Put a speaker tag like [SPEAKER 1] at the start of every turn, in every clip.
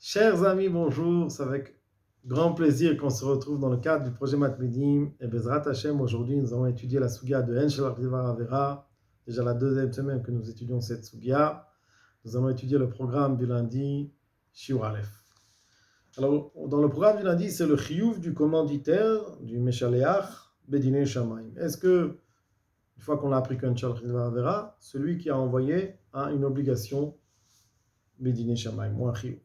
[SPEAKER 1] Chers amis, bonjour. C'est avec grand plaisir qu'on se retrouve dans le cadre du projet Matmedim. Et Bezrat Hashem, aujourd'hui, nous allons étudier la Sugia de En Shelach Devar Avera. Déjà la deuxième semaine que nous étudions cette Sugia. Nous allons étudier le programme du lundi, Shiur Aleph. Alors, dans le programme du lundi, c'est le chiyuv du commanditaire, du Meshaleach, Bedine Shamayim. Est-ce que, une fois qu'on a appris qu'En Shelach Devar Avera, celui qui a envoyé a une obligation Bedine Shamayim, ou un chiyuv?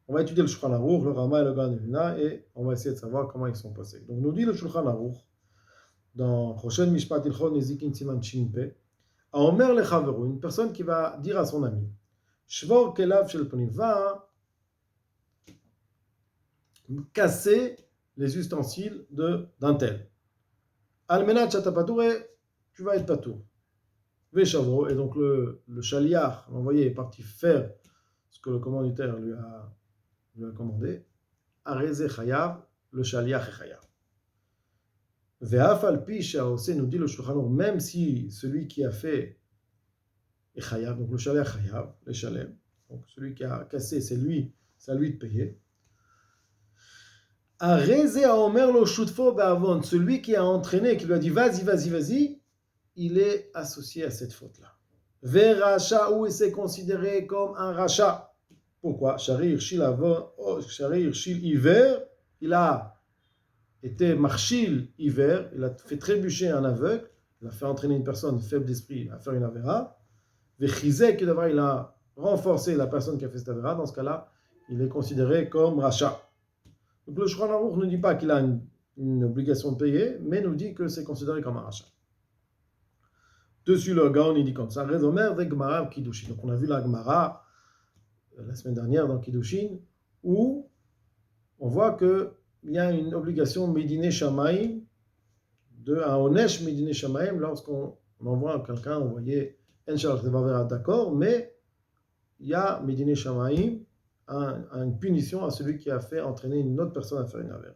[SPEAKER 1] On va étudier le Shulchan Aruch, le Rama et le Gan Evuna, et on va essayer de savoir comment ils sont passés. Donc, nous dit le Shulchan Aruch, dans Choshen Mishpat Ilchon Nezikin Siman Shinpe, à Omer Lechaveru, une personne qui va dire à son ami, Shvor Kelav Shel Ponim, va casser les ustensiles d'un tel. Almenat Shatapature, tu vas être patour. Veshavro, et donc le shaliach, l'envoyé, est parti faire ce que le commanditaire lui a commandé. Areze chayav, le shaliach est chayav. Ve'af al pi she'aoseh, nous dit le Shulchan Aruch, même si celui qui a fait est chayav, donc le shaliach chayav, le shalem, donc celui qui a cassé, c'est à lui de payer. Areze haomer lo shutfo be'avon, celui qui a entraîné, qui lui a dit vas-y, il est associé à cette faute-là. Ve'racha, où il s'est considéré comme un racha. Pourquoi? Sharir shil hiver, il a été marchil hiver, il a fait trébucher un aveugle, il a fait entraîner une personne faible d'esprit à faire une avéra. Vechizek, il a renforcé la personne qui a fait cette avéra. Dans ce cas-là, il est considéré comme racha. Donc le Shulchan Aruch ne dit pas qu'il a une obligation de payer, mais nous dit que c'est considéré comme un racha. Dessus le Gaon, il dit comme ça, Rezomer de Gemara Kiddushin. Donc on a vu la Gemara la semaine dernière dans Kiddushin, où on voit qu'il y a une obligation Medine Shamayim, un Onesh Medine Shamayim, lorsqu'on envoie quelqu'un envoyer En Shelach Devar Avera, d'accord, mais il y a Medine Shamayim, une punition à celui qui a fait entraîner une autre personne à faire une avera.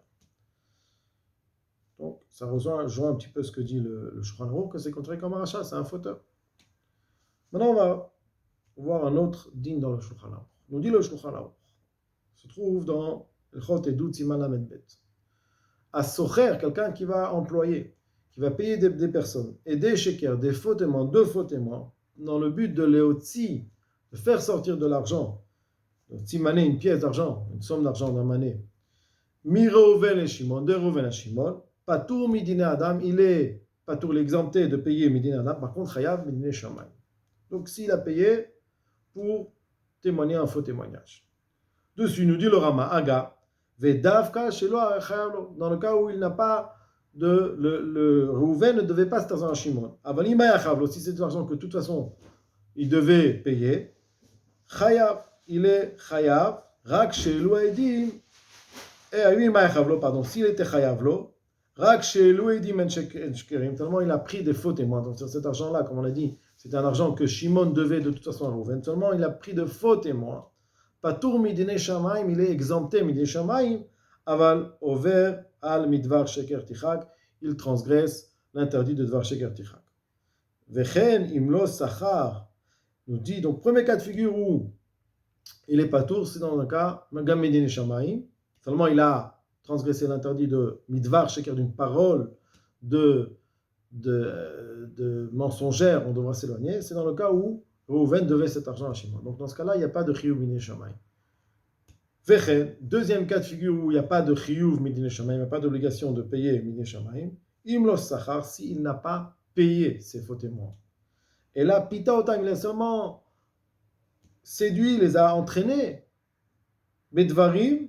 [SPEAKER 1] Donc ça rejoint un petit peu ce que dit le Shulchan Aruch, que c'est considéré comme un rachat, c'est un fauteur. Maintenant on va voir un autre din dans le Shulchan Aruch. Nous dit le Shulchan Aruch, se trouve dans Ilchot Edut Siman Lamed Bet. À Socher, quelqu'un qui va employer, qui va payer des personnes, et des shekers, des faux témoins, deux faux témoins, dans le but de leotzi, de faire sortir de l'argent, de timaner une pièce d'argent, une somme d'argent d'un mané. Mi Reuven et Shimon, de Reuven à Shimon, Patour Midine Adam, il est Patour l'exempté de payer Midine Adam, par contre Chayav Midine Shamayim. Donc s'il a payé pour témoigner un faux témoignage. Dessus, nous dit le Rama, Aga, Vedavka Shelo Chayav, dans le cas où il n'a pas le Reuven ne devait pas cet argent à Shimon. Avalim Ayachav, si c'est de l'argent que de toute façon il devait payer, Chayav, il est Chayav, Rak Shelo Edim, pardon, s'il était Chayav lo, Rak Shelo Edim en Shkerim, tellement il a pris des faux témoins. Donc cet argent-là, comme on l'a dit, c'était un argent que Shimon devait de toute façon à Reuven. Seulement il a pris de faux témoins. Patour midine shamayim, il est exempté midine shamayim, aval over al midvar sheker tichak, il transgresse l'interdit de dvar sheker tichak. Vechen imlo sachar, nous dit, donc premier cas de figure où il est patour, c'est dans le cas magam midine shamayim, seulement il a transgressé l'interdit de midvar sheker, d'une parole de mensongère, on devra s'éloigner. C'est dans le cas où Reuven devait cet argent à Shimon. Donc dans ce cas-là, il n'y a pas de chiyuv midine shamayim. Vechen, deuxième cas de figure où il n'y a pas de chiyuv midine shamayim, il n'y a pas d'obligation de payer midine shamayim. Imlos sachar, s'il n'a pas payé ses faux témoins. Et là, pita otam, il a seulement séduit, les a entraînés, bedvarim,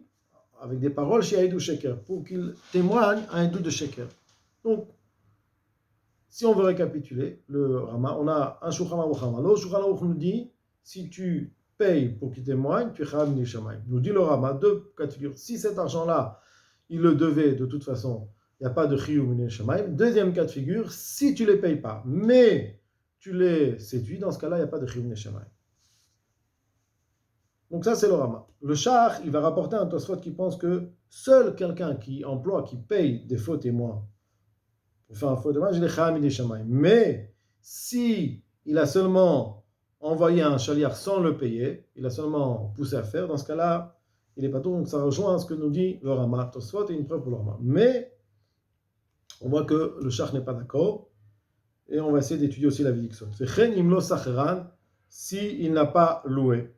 [SPEAKER 1] avec des paroles chez Aïdou Sheker, pour qu'ils témoignent à un doute de Sheker. Donc, si on veut récapituler le Rama, on a un Shulchan Aruch Rama. Le Shulchan Aruch nous dit, si tu payes pour qu'il témoigne, tu es chayav midine shamayim. Nous dit le Rama, deux cas de figure. Si cet argent-là, il le devait de toute façon, il n'y a pas de chiyuv midine shamayim. Deuxième cas de figure, si tu ne les payes pas, mais tu les séduis, dans ce cas-là, il n'y a pas de chiyuv midine shamayim. Donc ça, c'est le Rama. Le Shach, il va rapporter un Tosfot qui pense que seul quelqu'un qui emploie, qui paye des faux témoins, pour faire un faux témoin, il est chayav midine shamayim. Mais si il a seulement envoyé un shaliach sans le payer, il a seulement poussé à faire, dans ce cas-là, il est pas tout. Donc ça rejoint ce que nous dit le Rama. Tosfot est une preuve pour le Rama. Mais on voit que le Shach n'est pas d'accord. Et on va essayer d'étudier aussi la Vidikson. C'est Chen Imlo Sacheran, s'il n'a pas loué.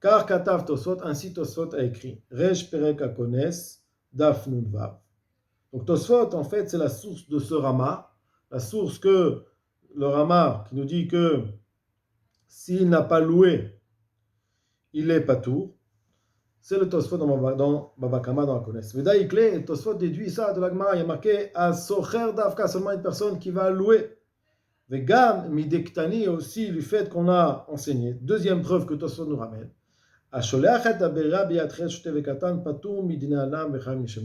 [SPEAKER 1] Car Katav Tosfot, ainsi Tosfot a écrit. Rej Perek Akones, Daf Nun Vav. Donc Tosfot, en fait, c'est la source de ce Rama. La source que le Rama, qui nous dit que s'il n'a pas loué, il est patour. C'est le Tosfot dans Baba Kama dans la connaisse. Vedaï Kle, et Tosfot déduit ça de la Gemara. Il y a marqué à Socher Davka, seulement une personne qui va louer. Vegam Midektani aussi du fait qu'on a enseigné. Deuxième preuve que Tosfot nous ramène.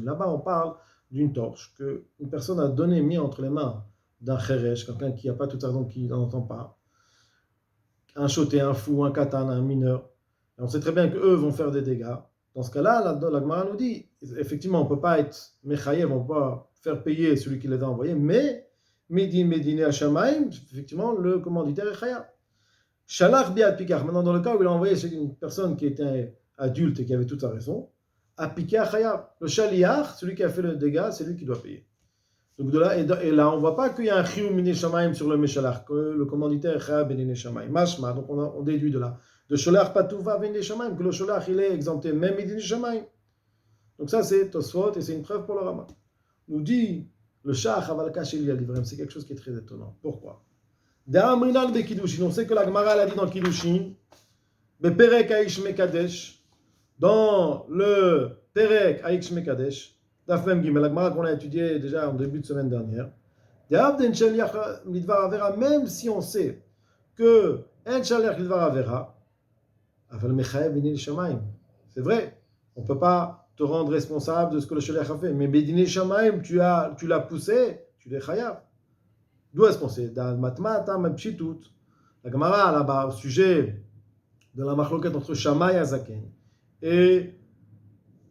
[SPEAKER 1] Là-bas, on parle d'une torche qu'une personne a donnée, mis entre les mains d'un cheresh, quelqu'un qui n'a pas toute sa raison, qui n'en entend pas, un choté, un fou, un katan, un mineur. Et on sait très bien qu'eux vont faire des dégâts. Dans ce cas-là, la Gemara nous dit, effectivement, on ne peut pas être mechayev, on ne peut pas faire payer celui qui les a envoyés, mais Medine Hashamaim, effectivement, le commanditaire est chayav. Shalach biat pikach. Maintenant, dans le cas où il a envoyé chez une personne qui était adulte et qui avait toute sa raison, à pikach chayav. Le shaliach, celui qui a fait le dégât, c'est lui qui doit payer. Donc de là, et là, on ne voit pas qu'il y a un chiyuv mine shamaim sur le meshalach, que le commanditaire est chayav benine shamaim. Mashma, donc on déduit de là. De sholach patouva benine shamaim, que le sholach il est exempté, même benine shamaim. Donc ça, c'est Tosfot et c'est une preuve pour le Rama. Nous dit le shach aval kashil yalivrem, c'est quelque chose qui est très étonnant. Pourquoi? On sait que la Gemara l'a dit dans Kiddushin, Beperek Aish Mekadesh, dans le Perek Aish Mekadesh, Daf Mem Gimel, la Gemara qu'on a étudié déjà en début de semaine dernière, même si on sait que En Shaliach Lidvar Avera, c'est vrai, on ne peut pas te rendre responsable de ce que le Shaliach a fait, mais Bedine Shamaim, tu l'as poussé, tu l'es chayav. D'où est-ce qu'on sait? Dans Matmata, Mepshitut, la Gemara là-bas, au sujet de la machloket entre Shammai Azaken et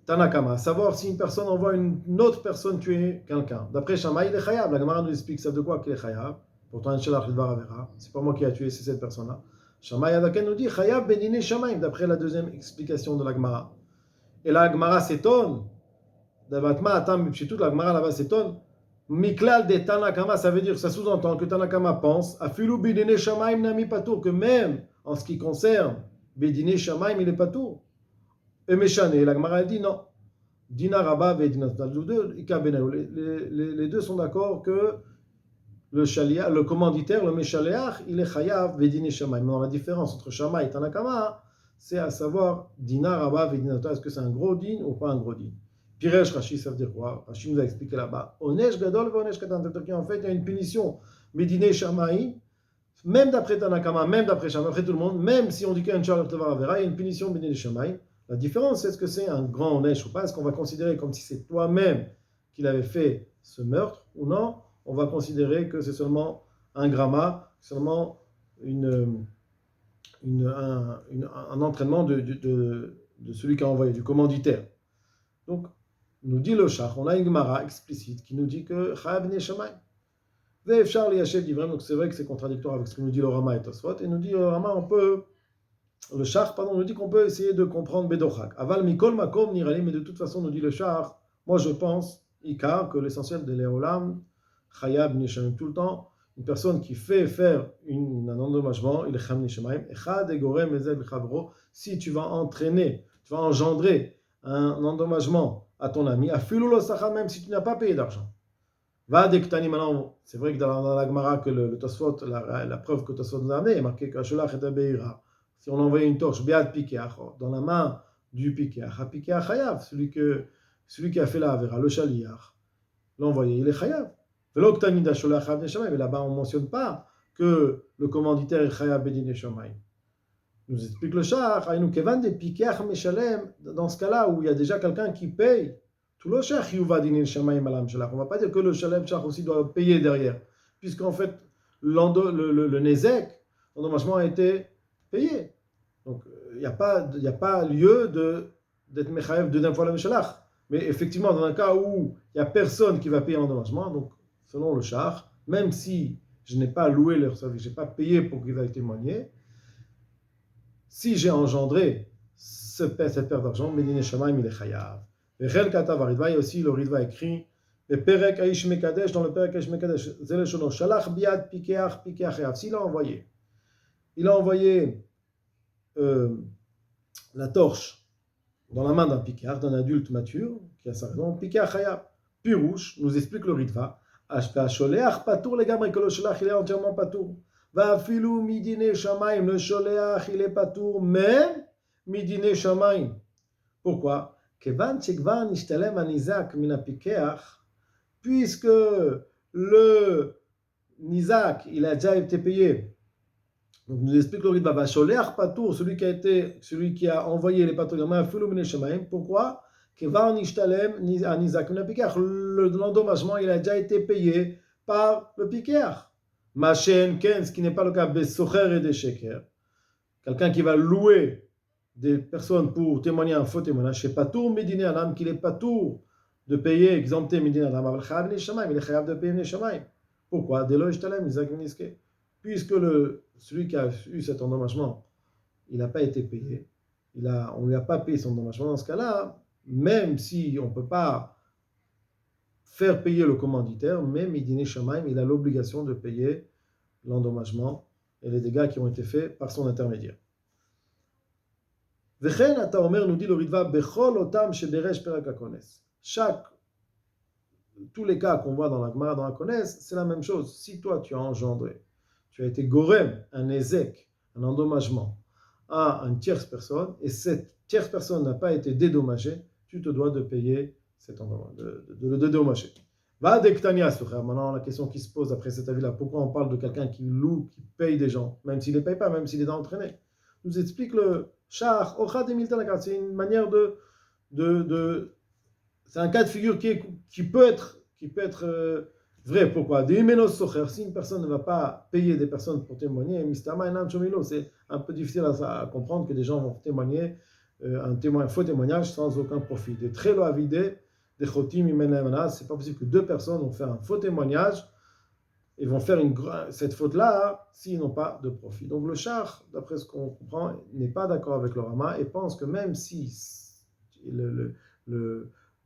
[SPEAKER 1] Tanakama, savoir si une personne envoie une autre personne tuer quelqu'un. D'après Shammai, il est chayav. La Gemara nous explique ça de quoi qu'il est chayav. Pourtant, Inch'Allah, Lidvar Avera. C'est pas moi qui a tué, c'est cette personne-là. Shammai Azaken nous dit chayav benine Shammai, d'après la deuxième explication de la Gemara. Et la Gemara s'étonne. Dans Matmata, Mepshitut, la Gemara là-bas s'étonne. Miklal de Tanakama, ça veut dire, ça sous-entend que Tanakama pense, Afilu bidine shamaim nami patour, que même en ce qui concerne bidine shamaim, il est patour. Et Meshane, la Gemara dit non. Dina Rabba et Dina les deux sont d'accord que le commanditaire, le Meshaleach, il est chayav bidine shamaim. Mais la différence entre Shamaim et Tanakama, c'est à savoir Dina Rabba et Dina, est-ce que c'est un gros din ou pas un gros din? Piresh Rashi, ça veut dire quoi? Rashi nous a expliqué là-bas. Onesh Gadol ve Onesh Katan. C'est-à-dire qu'en fait, il y a une punition. Medine Shamaï, même d'après Tanakama, même d'après Shamaï, après tout le monde, même si on dit qu'il y a une Charlotte Tavara, il y a une punition Medine Shamaï. La différence, c'est est-ce que c'est un grand Onesh ou pas? Est-ce qu'on va considérer comme si c'est toi-même qu'il avait fait ce meurtre ou non? On va considérer que c'est seulement un gramma, seulement un entraînement de celui qui a envoyé, du commanditaire. Donc, nous dit le Shach, on a une Gemara explicite qui nous dit que Chayav b'nei Shamayim. Ve'efshar liyashev divrem, donc c'est vrai que c'est contradictoire avec ce que nous dit le Rama et Tosfot, et nous dit le Rama, le Shach, nous dit qu'on peut essayer de comprendre Bedochak. Aval mikol makom nirali, mais de toute façon, nous dit le Shach, moi je pense, Ikar, que l'essentiel de l'Eolam, Chayav b'nei Shamayim, tout le temps, une personne qui fait faire un endommagement, il est Chayav b'nei Shamayim, echad egorem ezel chavro, si tu vas entraîner, tu vas engendrer un endommagement à ton ami, à filoulo sacha, même si tu n'as pas payé d'argent. Va dektani, maintenant, c'est vrai que dans la Gemara, que le Tosfot, la preuve que Tosfot nous a amené, est marqué que Sholach et Abeira, si on envoyait une torche, Beat Pikeach, dans la main du Pikeach, à Pikeach Chayav, celui qui a fait la Avera, le Shaliach, l'envoyé, il est Chayav. Velo ktani da Sholach Avne Shamayim, mais là-bas, on ne mentionne pas que le commanditaire est Chayav Bedine Shamayim. Nous explique le Shach, dans ce cas-là où il y a déjà quelqu'un qui paye, tout le Shach, on ne va pas dire que le Shach aussi doit payer derrière, puisqu'en fait, le Nezek, l'endommagement a été payé. Donc, il n'y a pas lieu d'être Mechaev deuxième fois le Meshalach. Mais effectivement, dans un cas où il n'y a personne qui va payer l'endommagement, donc selon le Shach, même si je n'ai pas loué leur service, je n'ai pas payé pour qu'ils aillent témoigner, si j'ai engendré cette perte d'argent, Medine Shamaim, il est chayav. Vechel Katav Aridva, il y a aussi le Ridva écrit, le Perek Aish Mekadesh, dans le Perek Aish Mekadesh, Zeleshono, Shalach Biad Pikeach Chayav. S'il a envoyé la torche dans la main d'un Pikeach, d'un adulte mature, qui a sa raison, Pikeach Chayav. Pirouche, nous explique le Ritva, Sholeach Patour, les gamins, que le Sholach, il est entièrement Patour. Va filou midine Shamaim, le Sholeach, il est Patour, même midine Shamaim. Pourquoi? Kevan Chekvan Ishtalem Anizak Mina Pikeach, puisque le Nizak, il a déjà été payé. Donc, nous explique le Ritva, Sholeach Patour, celui qui a envoyé les Patour, va filou midine Shamaim. Pourquoi? L'endommagement, il a déjà été payé par le piqueur. Machen Ken, ce qui n'est pas le cas, Besocher et des Sheker. Quelqu'un qui va louer des personnes pour témoigner un faux témoignage, c'est Patour Medine Adam, qu'il est Patour de payer, exempté Medine Adam, il est Chayav de payer Neshamaim. Pourquoi? Puisque celui qui a eu cet endommagement, il n'a pas été payé, on ne lui a pas payé son endommagement, dans ce cas-là, même si on ne peut pas faire payer le commanditaire, mais Midine Shamaim, il a l'obligation de payer l'endommagement et les dégâts qui ont été faits par son intermédiaire. Vechen ata omer, nous dit le Ritva, bechol otam shederesh perak hakones. Tous les cas qu'on voit dans la Gemara, dans la Kones, c'est la même chose. Si toi tu as engendré, tu as été gorem, un ézek, un endommagement à une tierce personne, et cette tierce personne n'a pas été dédommagée, tu te dois de payer cet endommagement, de le dédommager. Va dektania, maintenant la question qui se pose après cet avis-là, pourquoi on parle de quelqu'un qui loue, qui paye des gens, même s'il ne les paye pas, même s'il est entraîné? Nous explique le Shach, Ocha de Miltan, c'est une manière c'est un cas de figure qui peut être vrai. Pourquoi? Si une personne ne va pas payer des personnes pour témoigner, c'est un peu difficile à comprendre que des gens vont témoigner un faux témoignage sans aucun profit. Des très lois vidées, des chotim imenamana, c'est pas possible que deux personnes vont faire un faux témoignage et vont faire cette faute-là s'ils n'ont pas de profit. Donc le char, d'après ce qu'on comprend, n'est pas d'accord avec le Rama et pense que même si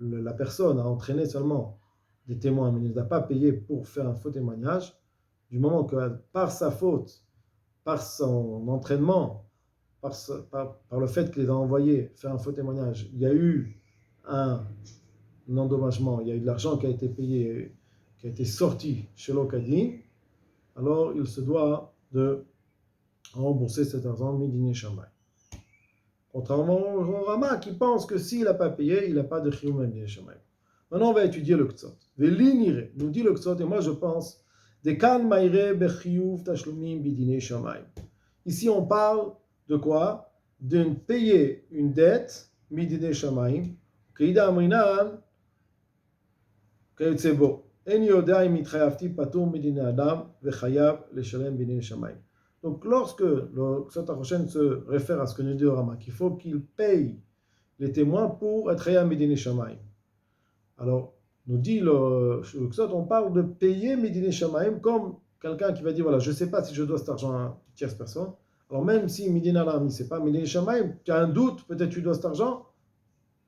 [SPEAKER 1] la personne a entraîné seulement des témoins, mais ne les a pas payés pour faire un faux témoignage, du moment que par sa faute, par son entraînement, par le fait qu'il les a envoyés faire un faux témoignage, il y a eu un endommagement, il y a eu de l'argent qui a été payé, qui a été sorti chez l'Okadin, alors il se doit de rembourser cet argent midine shamay. Contrairement au Rama qui pense que s'il n'a pas payé, il n'a pas de chiyum midine shamay. Maintenant on va étudier le Ktsot. Velinire, nous dit le Ktsot, et moi je pense, de kan maire bechiyuv tashlumim bidine shamay. Ici on parle de quoi? De payer une dette midine shamayim. Keida amrinan kayutsebo. En yoda imitrayavti patur midine adam vechayav leshalem bidine shamayim. Donc lorsque le Ktsot HaChoshen se réfère à ce que nous dit le Rama, qu'il faut qu'il paye les témoins pour être chayav midine shamayim. Alors nous dit le Ktsot, on parle de payer midine shamayim comme quelqu'un qui va dire voilà, je ne sais pas si je dois cet argent à une tierce personne. Alors même si Midin Alam, c'est pas Midin Shamaim, tu as un doute, peut-être tu dois cet argent,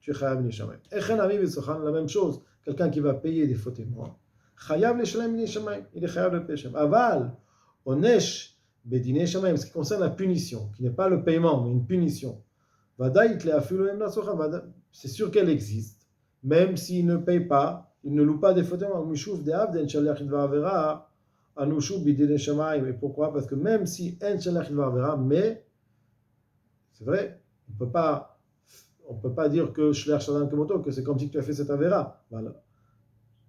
[SPEAKER 1] tu es Chayav Midin Shamaim. Echen Ami B'Sochan, la même chose, quelqu'un qui va payer des faux témoins. Chayav L'Shalem Midin Shamaim, il est Chayav le Peshem. Aval, Onesh Bedine Shamaim, ce qui concerne la punition, qui n'est pas le paiement, mais une punition. Vadaït Le Afilu Em Nasochan, c'est sûr qu'elle existe, même s'il ne paye pas, il ne loue pas des faux témoins. Mishuv de Avden Shaliach Idva Avera. Et pourquoi? Parce que même si mais c'est vrai, on ne peut pas dire que que c'est comme si tu as fait cette avéra. Voilà.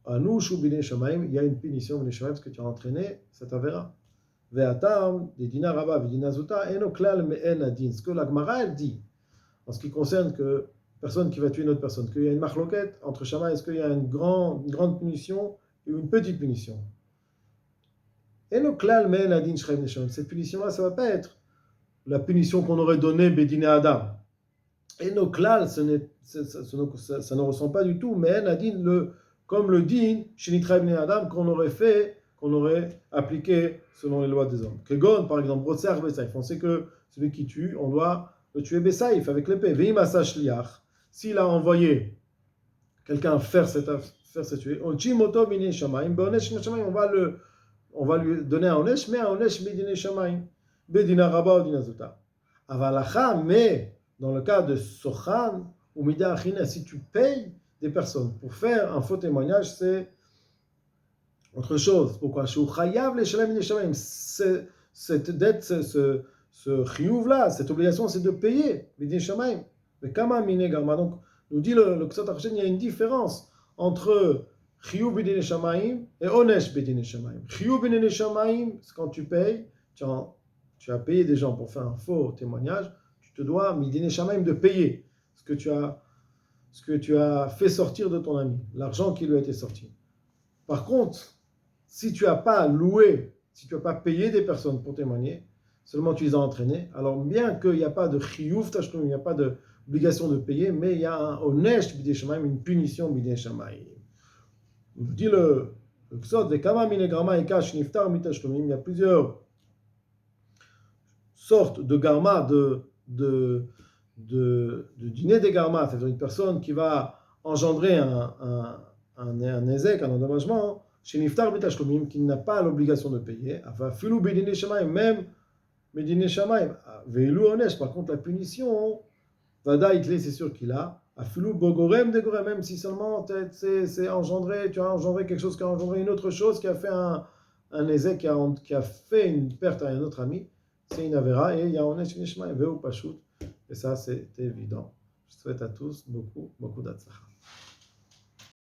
[SPEAKER 1] Il y a une punition parce que tu as entraîné cette avéra. Ce que la Gemara elle dit en ce qui concerne que personne qui va tuer une autre personne, qu'il y a une marloquette entre Shama, est-ce qu'il y a une grande punition et une petite punition? Cette punition-là, ça ne va pas être la punition qu'on aurait donnée Bédine Adam. Et nos klal, ça ne ressemble pas du tout, mais Nadine, comme le din, Shinitra Bédine Adam, qu'on aurait appliqué selon les lois des hommes. Kegon, par exemple, on sait que celui qui tue, on doit le tuer Bessaïf avec l'épée. Veim asa shliach, s'il a envoyé quelqu'un faire cette tuer, on chimoto b'dinei shamayim, be'onesh b'dinei shamayim, on va lui donner un onesh, mais un onesh b'dinei shamayim, b'dina rabba ou dina zota. Avalacha, mais dans le cas de Sochan ou Mida Achina, si tu payes des personnes pour faire un faux témoignage, c'est autre chose. Pourquoi? Cette dette, ce chiyuv-là, cette obligation, c'est de payer. Mais kama mine garma. Donc, nous dit le Ksot HaChoshen, il y a une différence entre chiyuv b'dinei shamayim et onesh b'dinei shamayim. Chiyuv b'dinei shamayim, c'est quand tu payes, tu as payé des gens pour faire un faux témoignage, tu te dois, b'dinei shamayim, de payer ce que tu as fait sortir de ton ami, l'argent qui lui a été sorti. Par contre, si tu n'as pas loué, si tu n'as pas payé des personnes pour témoigner, seulement tu les as entraînées, alors bien qu'il n'y a pas de chiyuv tashlum, il n'y a pas d'obligation de payer, mais il y a un onesh b'dinei shamayim, une punition b'dinei shamayim. Il dit le Ksot, vekama mine garma ikash niftar mitashlumim, il y a plusieurs sortes de garma, de dîner des garma, c'est-à-dire une personne qui va engendrer un ézek, un endommagement, chez Niftar B'Tashloumim, qui n'a pas l'obligation de payer, Filou B'Dinei Shamayim, même B'Dinei Shamayim, Veilou Onesh, par contre la punition, Vada Itle, c'est sûr qu'il a, Filou Bogorem Degorem, même si seulement c'est engendré, tu as engendré quelque chose qui a engendré une autre chose, qui a fait un ézek, qui a fait une perte à un autre ami, c'est une avera, et il y a Onesh B'Dinei Shamayim, Veu Pashut, et ça c'est évident. Je souhaite à tous beaucoup, beaucoup d'Atzlacha.